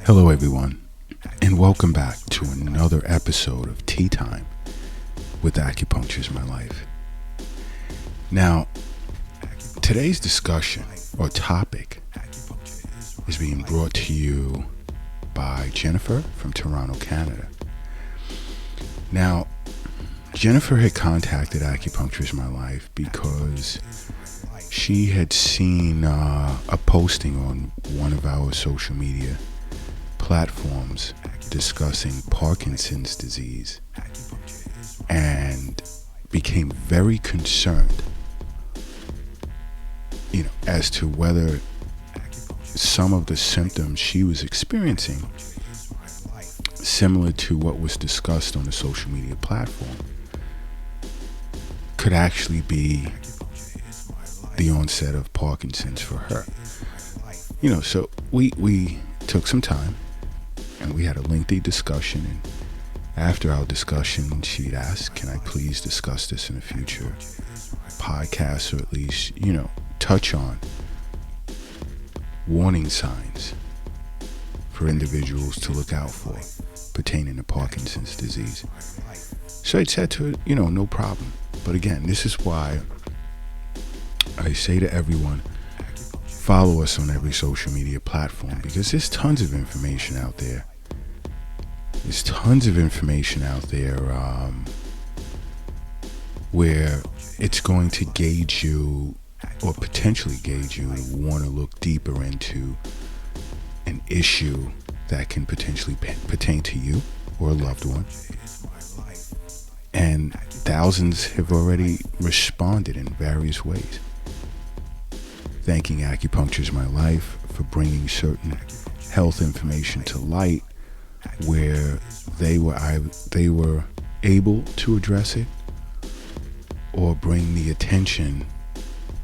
Hello everyone, and welcome back to another episode of Tea Time with Acupuncture is My Life. Now, today's discussion or topic is being brought to you by Jennifer from Toronto, Canada. Now, Jennifer had contacted Acupuncture is My Life because she had seen a posting on one of our social media platforms discussing Parkinson's disease and became very concerned, as to whether some of the symptoms she was experiencing, similar to what was discussed on the social media platform, could actually be the onset of Parkinson's for her. So we took some time and we had a lengthy discussion, and after our discussion she'd asked, can I please discuss this in a future podcast, or at least, touch on warning signs for individuals to look out for pertaining to Parkinson's disease. So I said to her, no problem. But again, this is why I say to everyone, follow us on every social media platform, because there's tons of information out there. There's tons of information out there where it's going to gauge you, or potentially gauge you, to want to look deeper into an issue that can potentially pertain to you or a loved one. And thousands have already responded in various ways, thanking Acupuncture is My Life for bringing certain health information to light where they were able to address it or bring the attention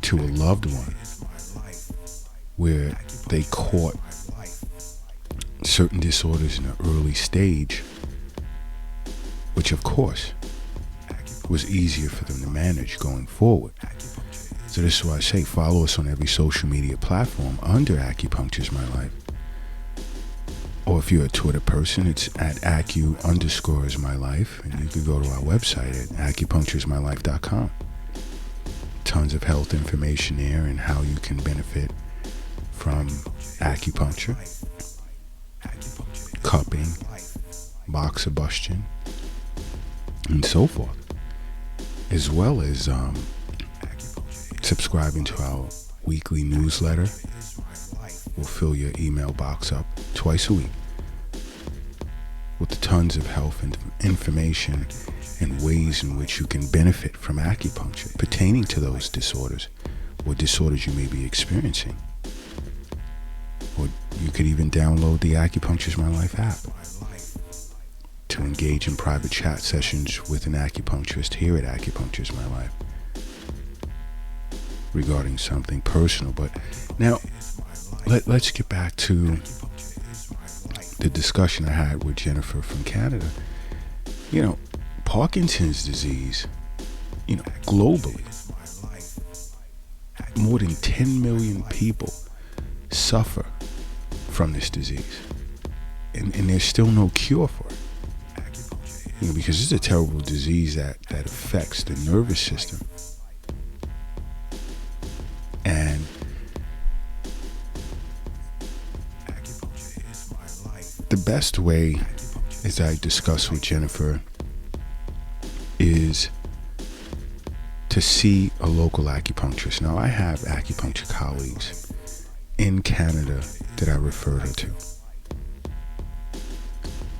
to a loved one where they caught certain disorders in an early stage, which of course was easier for them to manage going forward. So this is why I say follow us on every social media platform under Acupuncture is My Life. Or if you're a Twitter person, it's at acu_is_my_life, and you can go to our website at acupunctureismylife.com. Tons of health information there and how you can benefit from acupuncture, cupping, moxibustion, and so forth, as well as subscribing to our weekly newsletter. Will fill your email box up twice a week with tons of health information and ways in which you can benefit from acupuncture pertaining to those disorders or disorders you may be experiencing. Or you could even download the Acupuncture is My Life app to engage in private chat sessions with an acupuncturist here at Acupuncture is My Life regarding something personal. But now let's get back to the discussion I had with Jennifer from Canada. Parkinson's disease, globally, more than 10 million people suffer from this disease. And there's still no cure for it. Because it's a terrible disease that affects the nervous system. And the best way, as I discussed with Jennifer, is to see a local acupuncturist. Now, I have acupuncture colleagues in Canada that I referred her to.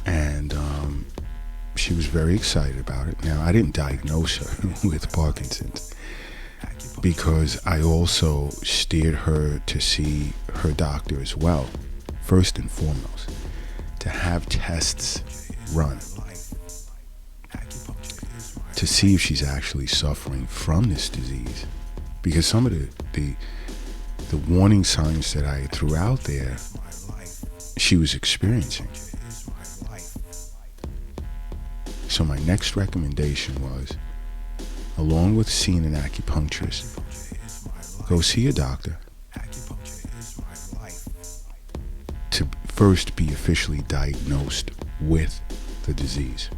And she was very excited about it. Now, I didn't diagnose her with Parkinson's because I also steered her to see her doctor as well, first and foremost, to have tests run to see if she's actually suffering from this disease. Because some of the warning signs that I threw out there, she was experiencing. So my next recommendation was, along with seeing an acupuncturist, go see a doctor to first be officially diagnosed with the disease.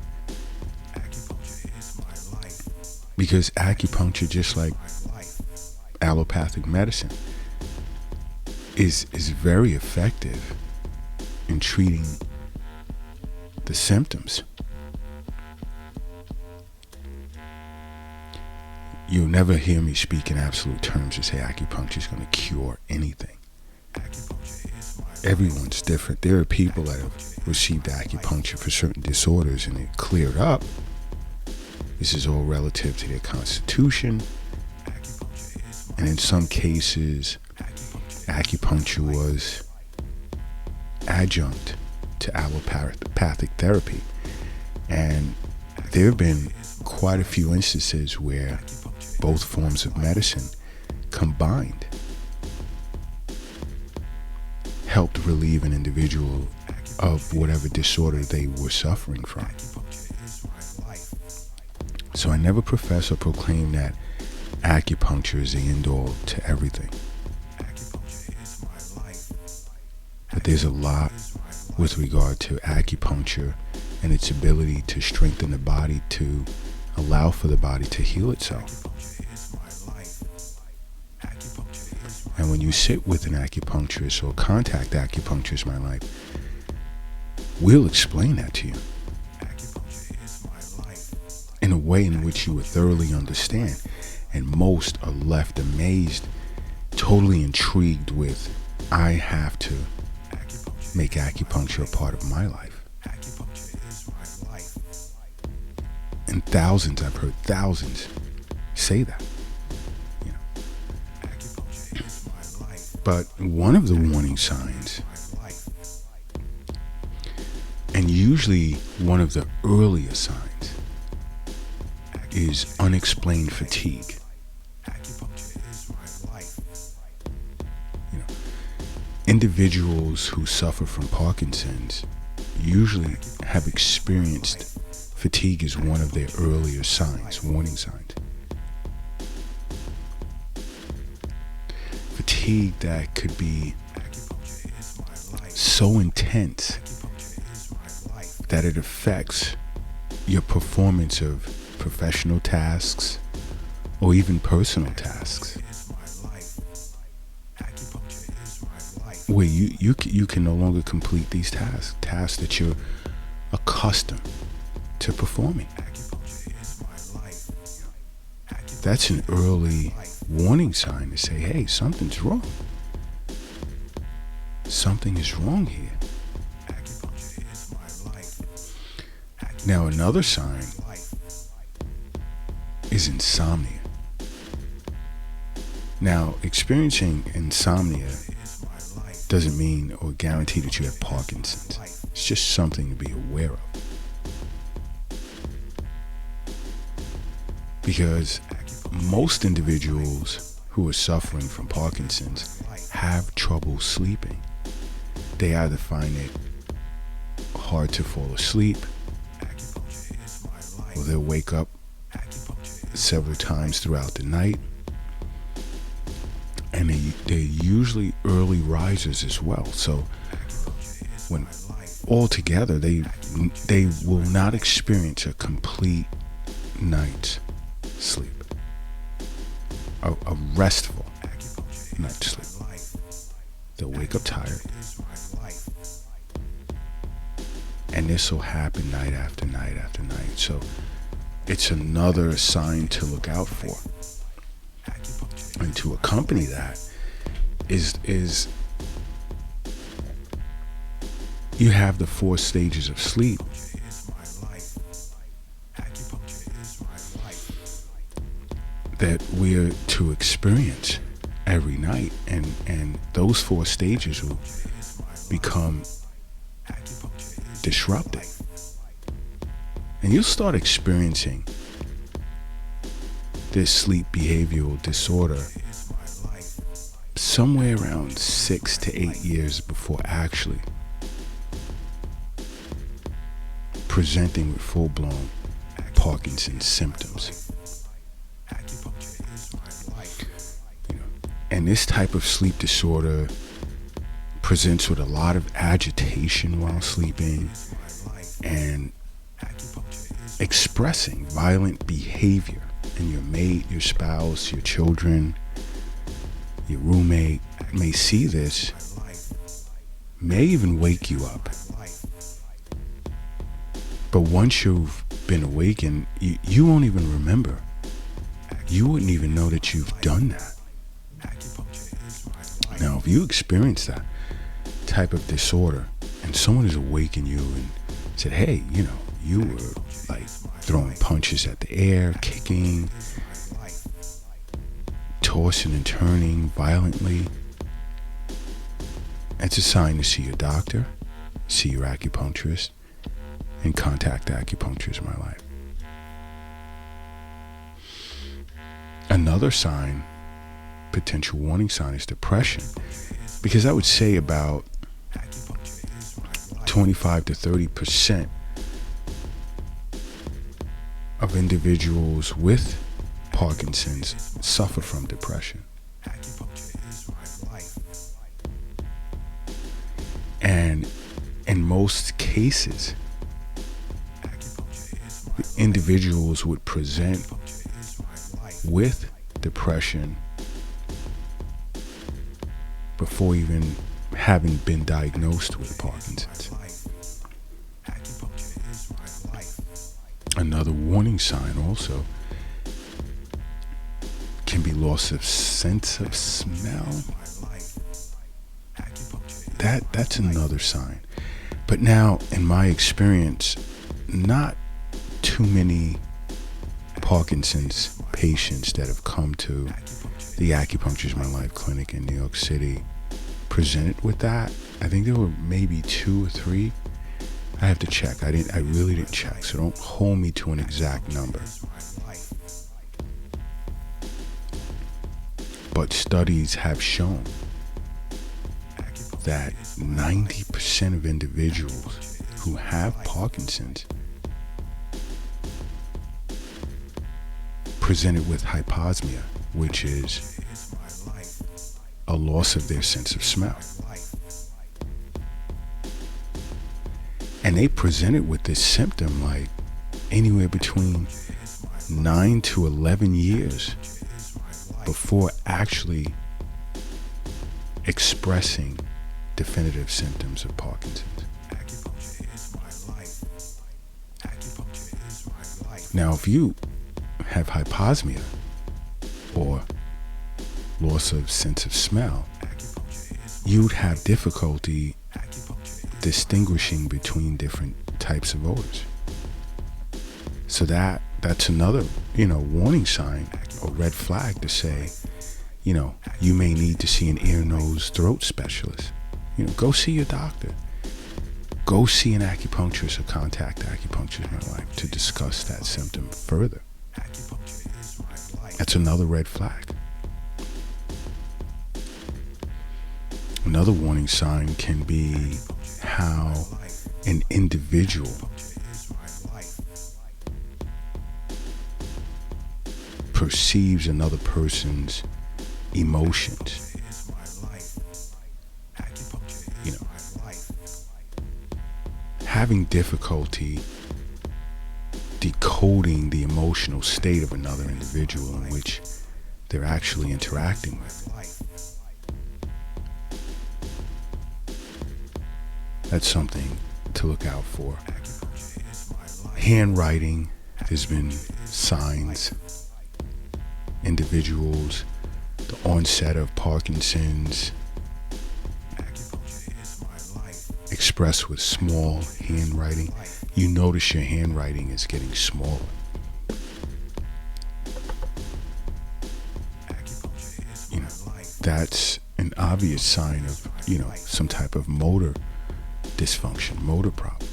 Because acupuncture, just like allopathic medicine, is very effective in treating the symptoms. You'll never hear me speak in absolute terms and say acupuncture is going to cure anything. Everyone's different. There are people that have received acupuncture for certain disorders and it cleared up. This is all relative to their constitution. And in some cases, acupuncture was adjunct to allopathic therapy. And there have been quite a few instances where both forms of medicine combined helped relieve an individual of whatever disorder they were suffering from. So I never profess or proclaim that acupuncture is the end-all to everything. But there's a lot with regard to acupuncture and its ability to strengthen the body, to allow for the body to heal itself. And when you sit with an acupuncturist or contact Acupuncture My Life, we'll explain that to you in a way in which you will thoroughly understand. And most are left amazed, totally intrigued with, I have to make acupuncture a part of my life. And thousands, I've heard thousands say that. You know. But one of the warning signs, and usually one of the earlier signs, is unexplained fatigue. You know, individuals who suffer from Parkinson's usually have experienced fatigue as one of their earlier signs, warning signs. Fatigue that could be so intense that it affects your performance of professional tasks or even personal tasks, where you can no longer complete these tasks that you're accustomed to performing. That's an early warning sign to say, hey, something's wrong. Something is wrong here. Now, another sign is insomnia. Now, experiencing insomnia doesn't mean or guarantee that you have Parkinson's. It's just something to be aware of. Because most individuals who are suffering from Parkinson's have trouble sleeping. They either find it hard to fall asleep, or they'll wake up several times throughout the night, and they're usually early risers as well. So when all together, they will not experience a complete night's sleep, a restful night's sleep. They'll wake up tired, and this will happen night after night after night. So it's another sign to look out for. And to accompany that is you have the 4 stages of sleep. That we're to experience every night, and those 4 stages will become disrupted, and you'll start experiencing this sleep behavioral disorder somewhere around 6 to 8 years before actually presenting with full-blown Parkinson's symptoms. You know, and this type of sleep disorder presents with a lot of agitation while sleeping and expressing violent behavior. And your mate, your spouse, your children, your roommate may see this, may even wake you up. But once you've been awakened, you won't even remember. You wouldn't even know that you've done that. Now, if you experience that type of disorder and someone has awakened you and said, hey, you were like throwing punches at the air, kicking, tossing and turning violently, it's a sign to see your doctor, see your acupuncturist, and contact Acupuncture is My Life. Another sign, potential warning sign, is depression, because I would say about 25 to 30% of individuals with Parkinson's suffer from depression. And in most cases, individuals would present with depression before even having been diagnosed with Parkinson's. Another warning sign also can be loss of sense of smell. That's another sign. But now, in my experience, not too many Parkinson's patients that have come to the Acupuncture is My Life clinic in New York City presented with that. I think there were maybe 2 or 3. I have to check. I really didn't check, so don't hold me to an exact number. But studies have shown that 90% of individuals who have Parkinson's presented with hyposmia, which is a loss of their sense of smell. And they presented with this symptom like anywhere between 9 to 11 years before actually expressing definitive symptoms of Parkinson's. Now, if you have hyposmia or loss of sense of smell, you'd have difficulty distinguishing between different types of odors. So that's another, warning sign or red flag to say, you may need to see an ear, nose, throat specialist. Go see your doctor. Go see an acupuncturist or contact Acupuncture is My Life to discuss that symptom further. That's another red flag. Another warning sign can be how an individual perceives another person's emotions. Having difficulty decoding the emotional state of another individual in which they're actually interacting with. That's something to look out for. Handwriting, there's been signs. Individuals, the onset of Parkinson's expressed with small handwriting. You notice your handwriting is getting smaller. That's an obvious sign of, some type of motor dysfunction, motor problem.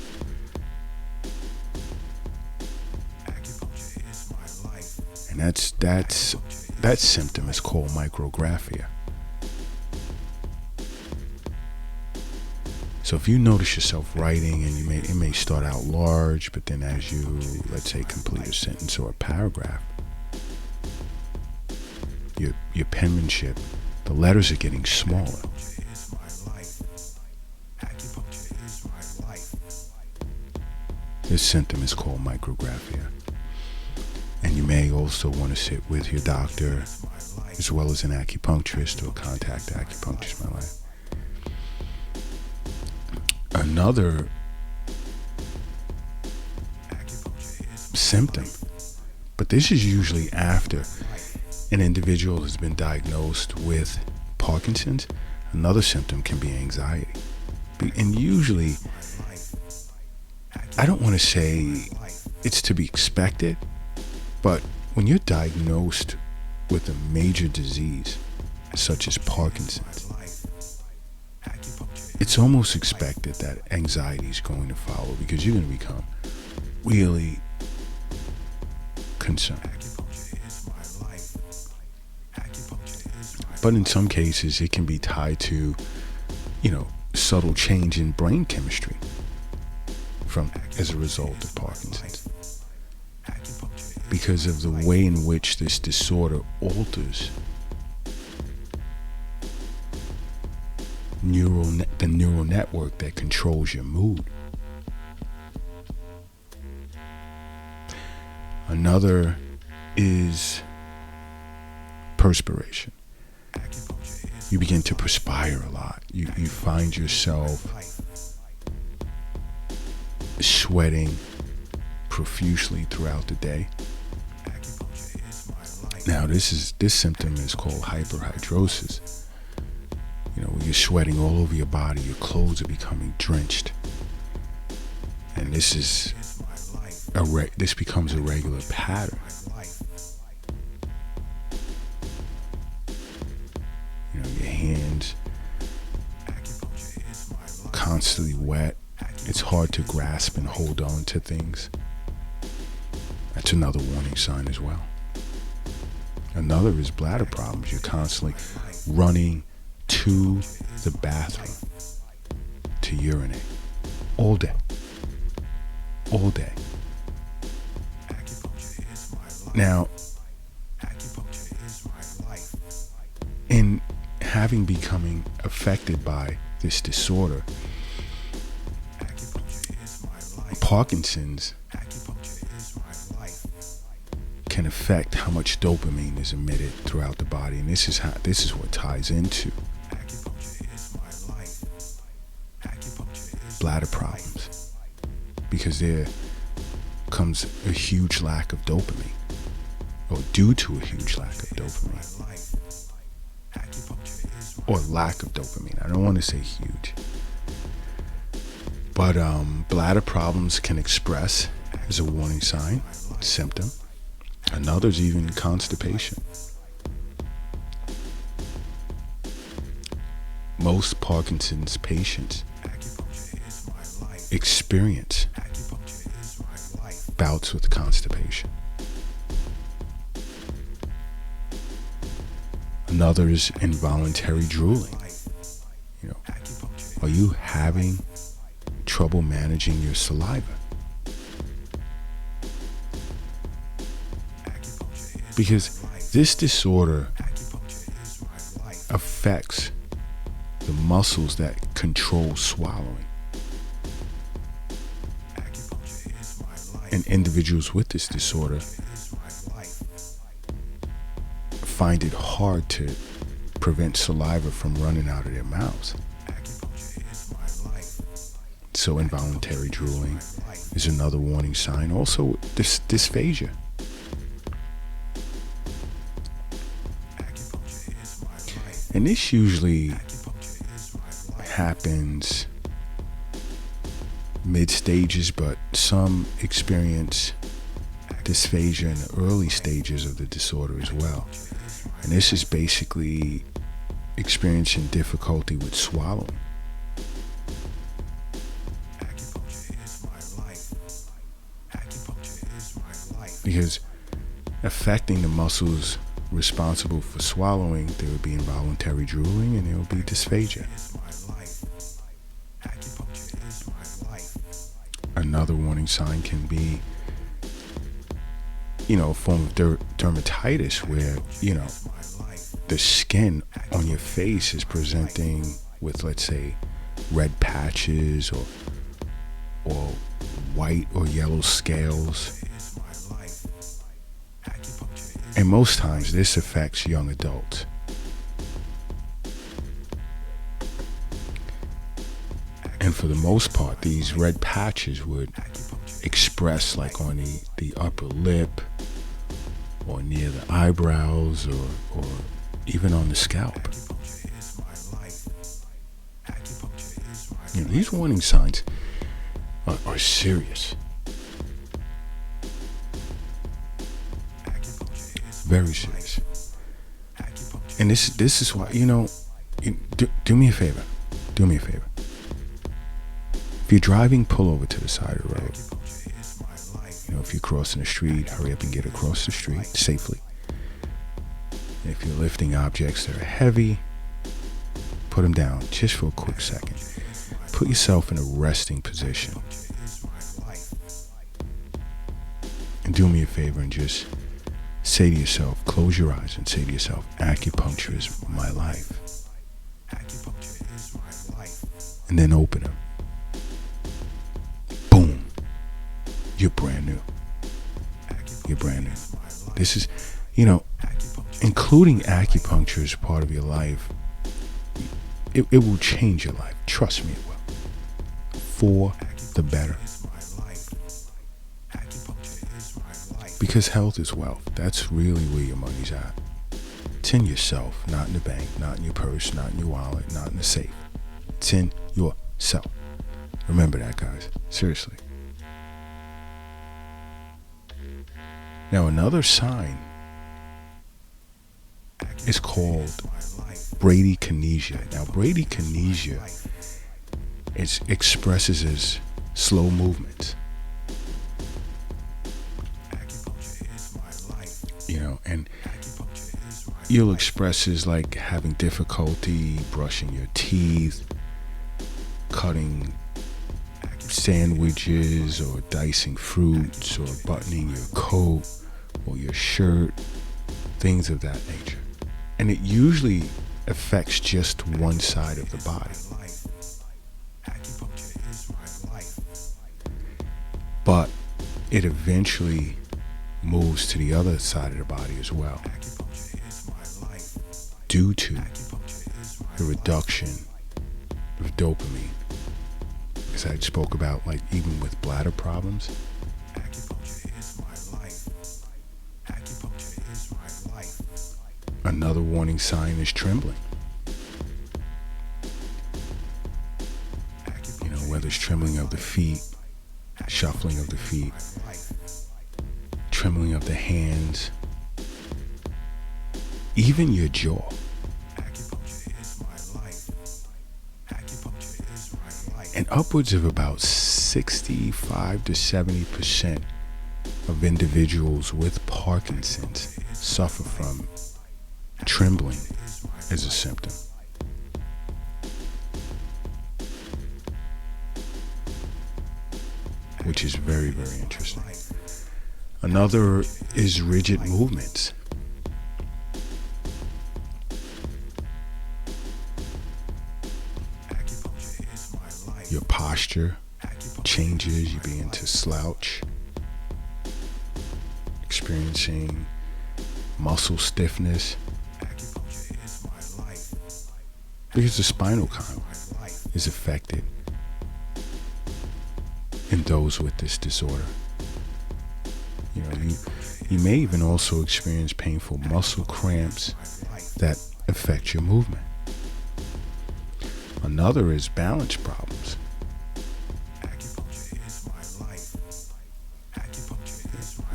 And that symptom is called micrographia. So if you notice yourself writing and it may start out large, but then as you, let's say, complete a sentence or a paragraph, your penmanship, the letters are getting smaller. This symptom is called micrographia. And you may also want to sit with your doctor as well as an acupuncturist or contact Acupuncture My Life. Another symptom, but this is usually after an individual has been diagnosed with Parkinson's. Another symptom can be anxiety. And usually, I don't want to say it's to be expected, but when you're diagnosed with a major disease such as Parkinson's, it's almost expected that anxiety is going to follow, because you're going to become really concerned. But in some cases, it can be tied to, subtle change in brain chemistry as a result of Parkinson's, because of the way in which this disorder alters the neural network that controls your mood. Another is perspiration. You begin to perspire a lot. You find yourself sweating profusely throughout the day. Now, this symptom is called hyperhidrosis. Where you're sweating all over your body, your clothes are becoming drenched, and this becomes a regular pattern. Your hands constantly wet. It's hard to grasp and hold on to things. That's another warning sign as well. Another is bladder problems. You're constantly running to the bathroom to urinate all day. Now, in becoming affected by this disorder, Parkinson's can affect how much dopamine is emitted throughout the body, and this is what ties into bladder problems, because there comes a huge lack of dopamine, or due to a huge lack of dopamine, or lack of dopamine. I don't want to say huge, but bladder problems can express as a warning sign, symptom. Another's even constipation. Most Parkinson's patients experience bouts with constipation. Another is involuntary drooling. Are you having trouble managing your saliva? Because this disorder affects the muscles that control swallowing. And individuals with this disorder find it hard to prevent saliva from running out of their mouths. So involuntary drooling is another warning sign. Also, dysphagia. And this usually happens mid-stages, but some experience dysphagia in the early stages of the disorder as well. And this is basically experiencing difficulty with swallowing. Because affecting the muscles responsible for swallowing, there would be involuntary drooling and there would be dysphagia. Another warning sign can be, a form of dermatitis where, the skin on your face is presenting with, let's say, red patches or white or yellow scales. And most times this affects young adults. And for the most part, these red patches would express like on the upper lip or near the eyebrows or even on the scalp. You know, these warning signs are serious. Very serious. And this is why, you know, do me a favor. Do me a favor. If you're driving, pull over to the side of the road. You know, if you're crossing the street, hurry up and get across the street safely. And if you're lifting objects that are heavy, put them down just for a quick second. Put yourself in a resting position. And do me a favor and just say to yourself, close your eyes and say to yourself, acupuncture is my life. And then open them. Boom. You're brand new. You're brand new. This is, you know, including acupuncture as part of your life, it will change your life. Trust me, it will. For the better. Because health is wealth. That's really where your money's at. It's in yourself, not in the bank, not in your purse, not in your wallet, not in the safe. It's in yourself. Remember that, guys. Seriously. Now, another sign is called bradykinesia. Now, bradykinesia expresses as slow movements. You know, and you'll express as like having difficulty brushing your teeth, cutting sandwiches, or dicing fruits, or buttoning your coat or your shirt, things of that nature. And it usually affects just one side of the body. But it eventually moves to the other side of the body as well, due to the reduction of dopamine. As I spoke about, like even with bladder problems, another warning sign is trembling. You know, whether it's trembling of the feet, shuffling of the feet, trembling of the hands, even your jaw. And upwards of about 65 to 70% of individuals with Parkinson's suffer from trembling as a symptom. Which is very, very interesting. Another is rigid movements. Your posture changes, you begin to slouch, experiencing muscle stiffness, because the spinal column is affected in those with this disorder. You know, you may even also experience painful muscle cramps that affect your movement. Another is balance problems.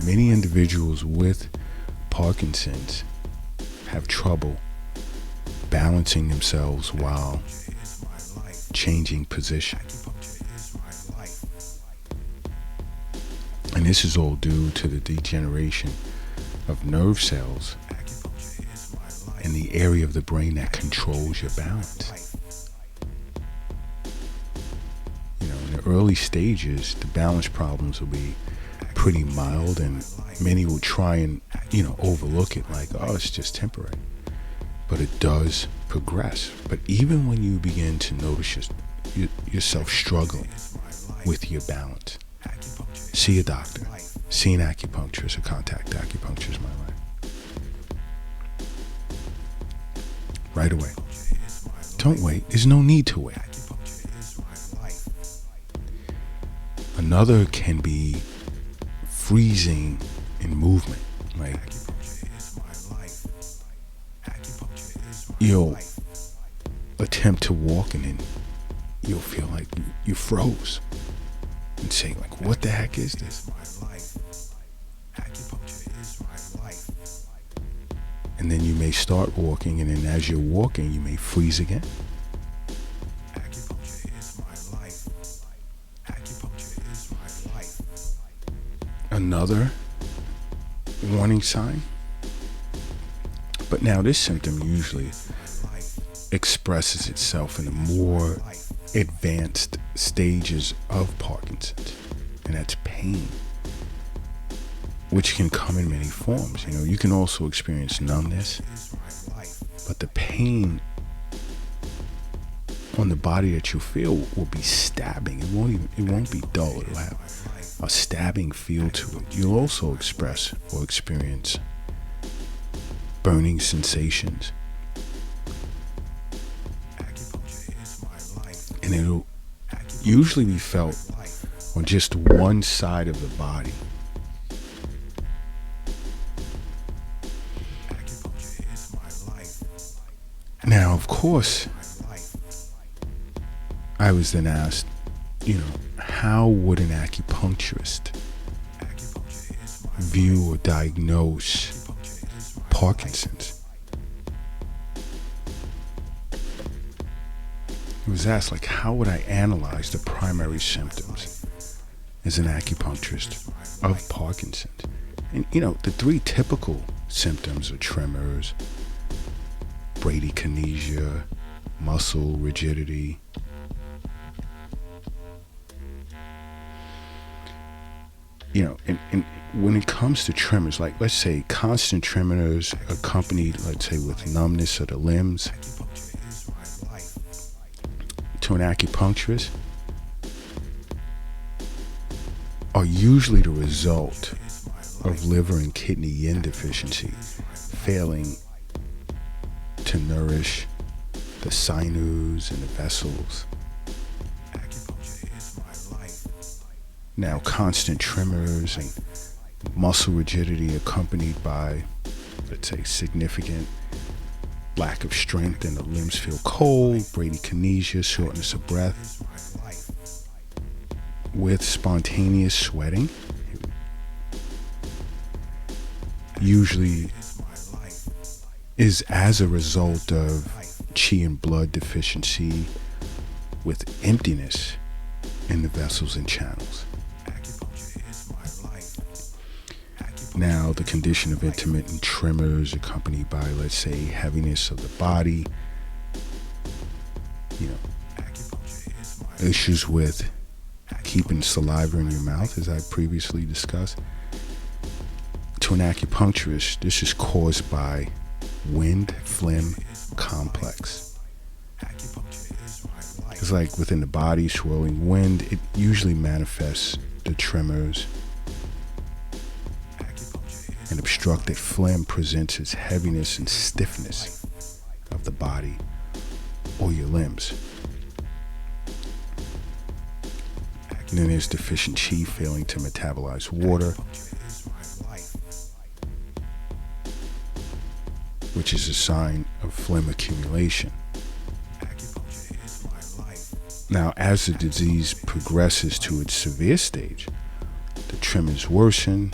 Many individuals with Parkinson's have trouble balancing themselves while changing position. And this is all due to the degeneration of nerve cells in the area of the brain that controls your balance. You know, in the early stages, the balance problems will be pretty mild, and many will try and, you know, overlook it like, oh, it's just temporary. But it does progress. But even when you begin to notice yourself struggling with your balance, see a doctor, see an acupuncturist, or contact Acupuncture's My Life. Right away. Don't wait. There's no need to wait. Another can be freezing in movement. Like, you'll attempt to walk and then you'll feel like you froze and say, like, what the heck is this? And then you may start walking, and then as you're walking, you may freeze again. Another warning sign. But now this symptom usually expresses itself in the more advanced stages of Parkinson's, and that's pain, which can come in many forms. You know, you can also experience numbness, but the pain on the body that you feel will be stabbing. It won't be dull. It'll have a stabbing feel to it. You'll also express or experience burning sensations, and it'll usually be felt on just one side of the body. Now, of course, I was then asked, how would an acupuncturist view or diagnose Parkinson's? It was asked, like, how would I analyze the primary symptoms as an acupuncturist of Parkinson's? And, the three typical symptoms are tremors, bradykinesia, muscle rigidity. And when it comes to tremors, like, let's say constant tremors accompanied, let's say, with numbness of the limbs, to an acupuncturist, are usually the result of liver and kidney yin deficiency failing to nourish the sinews and the vessels. Now, constant tremors and muscle rigidity accompanied by, let's say, significant lack of strength and the limbs feel cold, bradykinesia, shortness of breath, with spontaneous sweating, usually is as a result of chi and blood deficiency with emptiness in the vessels and channels. Now, the condition of intermittent tremors accompanied by, let's say, heaviness of the body, issues with keeping saliva in your mouth, as I previously discussed. To an acupuncturist, this is caused by wind phlegm complex. It's like within the body, swirling wind. It usually manifests the tremors. And obstructed phlegm presents as heaviness and stiffness of the body or your limbs. And then there's deficient chi, failing to metabolize water, which is a sign of phlegm accumulation. Now, as the disease progresses to its severe stage, the tremors worsen.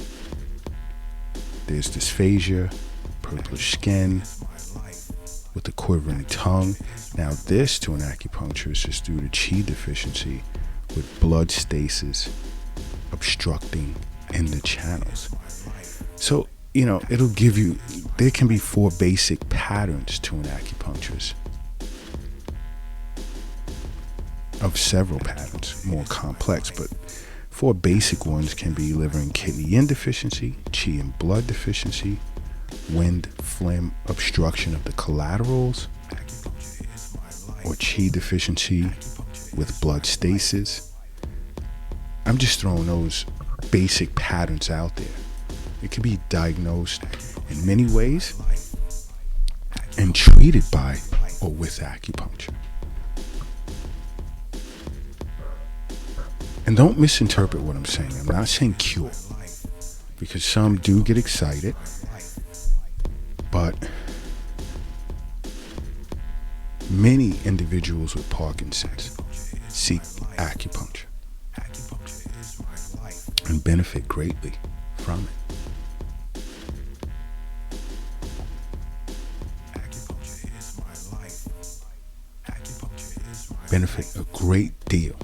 There's dysphagia, purplish skin, with a quivering tongue. Now, this to an acupuncturist is due to chi deficiency, with blood stasis obstructing in the channels. So, it'll give you, there can be 4 basic patterns to an acupuncturist, of several patterns, more complex, but 4 basic ones can be liver and kidney yin deficiency, chi and blood deficiency, wind phlegm obstruction of the collaterals, or chi deficiency with blood stasis, I'm just throwing those basic patterns out there. It can be diagnosed in many ways and treated by or with acupuncture. And don't misinterpret what I'm saying. I'm not saying cure, because some do get excited, but many individuals with Parkinson's seek acupuncture and benefit greatly from it. Benefit a great deal.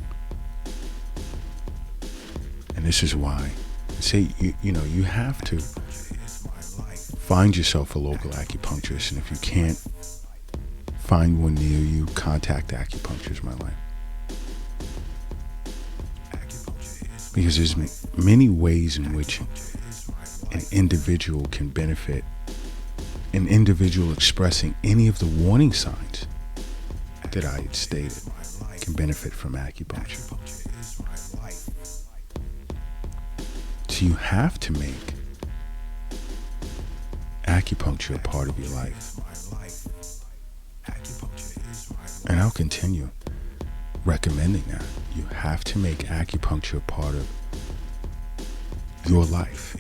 And this is why I say, you have to find yourself a local acupuncturist, and if you can't find one near you, contact Acupuncture is My Life. Because there's many ways in which an individual can benefit. An individual expressing any of the warning signs that I had stated can benefit from acupuncture. So you have to make acupuncture a part of your life. And I'll continue recommending that. You have to make acupuncture a part of your life.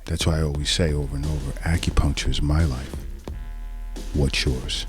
That's why I always say over and over, acupuncture is my life. What's yours?